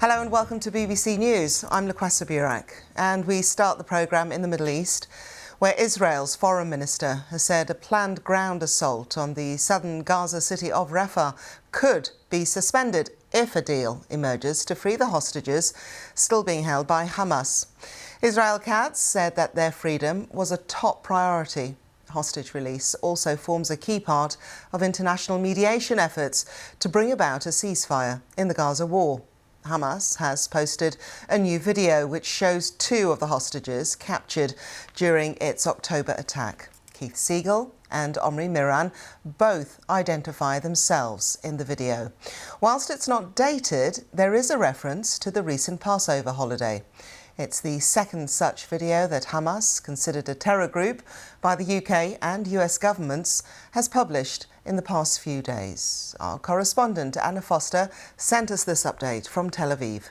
Hello and welcome to BBC News. I'm Laquessa Burak, and we start the programme in the Middle East, where Israel's foreign minister has said a planned ground assault on the southern Gaza city of Rafah could be suspended if a deal emerges to free the hostages still being held by Hamas. Israel Katz said that their freedom was a top priority. Hostage release also forms a key part of international mediation efforts to bring about a ceasefire in the Gaza war. Hamas has posted a new video which shows two of the hostages captured during its October attack. Keith Siegel and Omri Miran both identify themselves in the video. Whilst it's not dated, there is a reference to the recent Passover holiday. It's the second such video that Hamas, considered a terror group by the UK and US governments, has published in the past few days. Our correspondent Anna Foster sent us this update from Tel Aviv.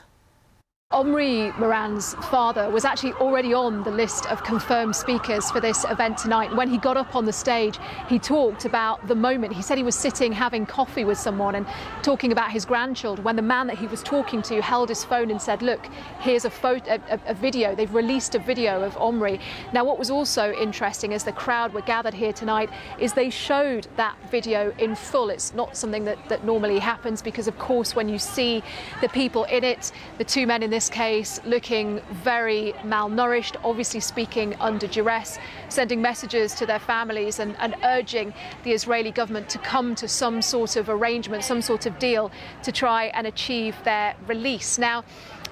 Omri Miran's father was actually already on the list of confirmed speakers for this event tonight. When he got up on the stage, he talked about the moment. He said he was sitting having coffee with someone and talking about his grandchildren when the man that he was talking to held his phone and said, "Look, here's a video. They've released a video of Omri." Now, what was also interesting as the crowd were gathered here tonight is they showed that video in full. It's not something that normally happens because, of course, when you see the people in it, the two men in this case looking very malnourished, obviously speaking under duress, sending messages to their families and urging the Israeli government to come to some sort of arrangement, some sort of deal to try and achieve their release. Now,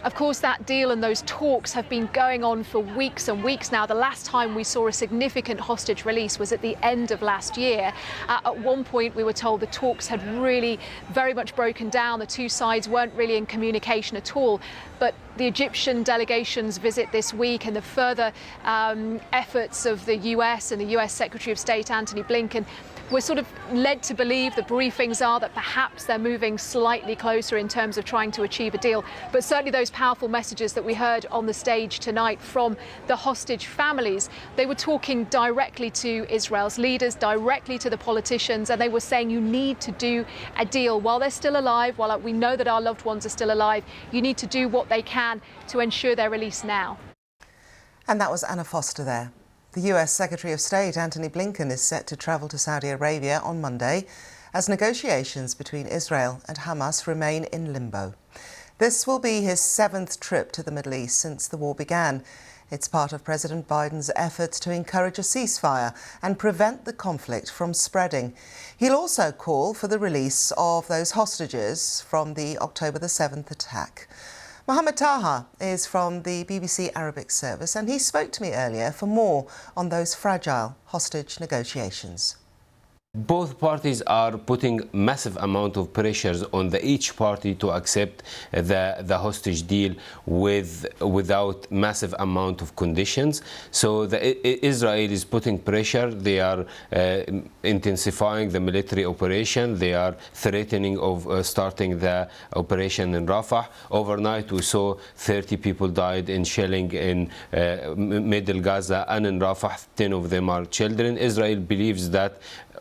of course, that deal and those talks have been going on for weeks and weeks now. The last time we saw a significant hostage release was at the end of last year. At one point, we were told the talks had really very much broken down. The two sides weren't really in communication at all. But the Egyptian delegation's visit this week and the further efforts of the US and the US Secretary of State, Antony Blinken, we're sort of led to believe, the briefings are, that perhaps they're moving slightly closer in terms of trying to achieve a deal. But certainly those powerful messages that we heard on the stage tonight from the hostage families, they were talking directly to Israel's leaders, directly to the politicians, and they were saying you need to do a deal. While they're still alive, while we know that our loved ones are still alive, you need to do what they can to ensure their release now. And that was Anna Foster there. The US Secretary of State, Antony Blinken, is set to travel to Saudi Arabia on Monday as negotiations between Israel and Hamas remain in limbo. This will be his 7th trip to the Middle East since the war began. It's part of President Biden's efforts to encourage a ceasefire and prevent the conflict from spreading. He'll also call for the release of those hostages from the October the 7th attack. Mohammed Taha is from the BBC Arabic service, and he spoke to me earlier for more on those fragile hostage negotiations. Both parties are putting massive amount of pressures on each party to accept the hostage deal without massive amount of conditions. So Israel is putting pressure. They are intensifying the military operation. They are threatening of starting the operation in Rafah. Overnight we saw 30 people died in shelling in middle Gaza and in Rafah. 10 of them are children. Israel believes that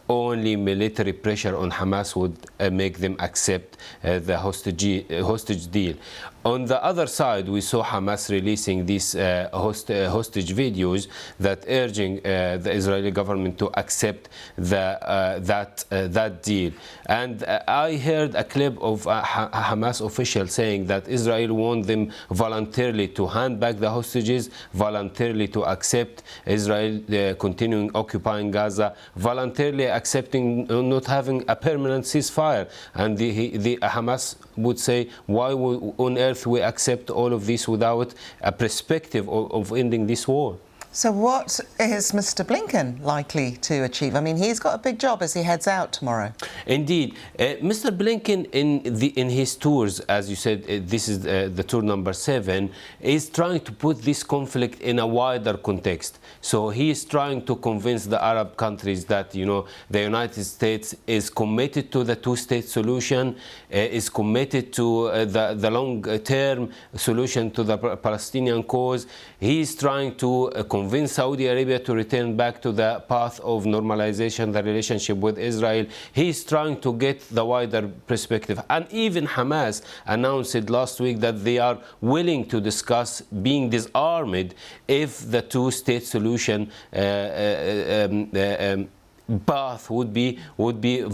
only military pressure on Hamas would make them accept the hostage deal. On the other side, we saw Hamas releasing these hostage videos that urging the Israeli government to accept that deal. And I heard a clip of a Hamas official saying that Israel want them voluntarily to hand back the hostages, voluntarily to accept Israel continuing occupying Gaza, voluntarily accepting not having a permanent ceasefire. And the Hamas would say, why on earth we accept all of this without a perspective of ending this war? So what is Mr. Blinken likely to achieve? I mean, he's got a big job as he heads out tomorrow. Indeed. Mr. Blinken, in his tours, as you said, this is the tour number 7, is trying to put this conflict in a wider context. So he is trying to convince the Arab countries that, you know, the United States is committed to the two-state solution, is committed to the long-term solution to the Palestinian cause. He is trying to convince Saudi Arabia to return back to the path of normalization, the relationship with Israel. He's trying to get the wider perspective. And even Hamas announced last week that they are willing to discuss being disarmed if the two-state solution path would be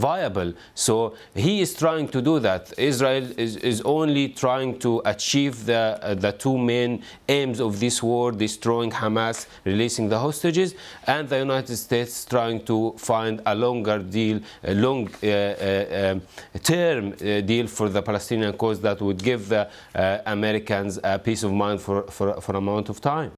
viable. So he is trying to do that. Israel is only trying to achieve the two main aims of this war: destroying Hamas, releasing the hostages, and the United States trying to find a longer deal, a long-term deal for the Palestinian cause that would give the Americans a peace of mind for an amount of time.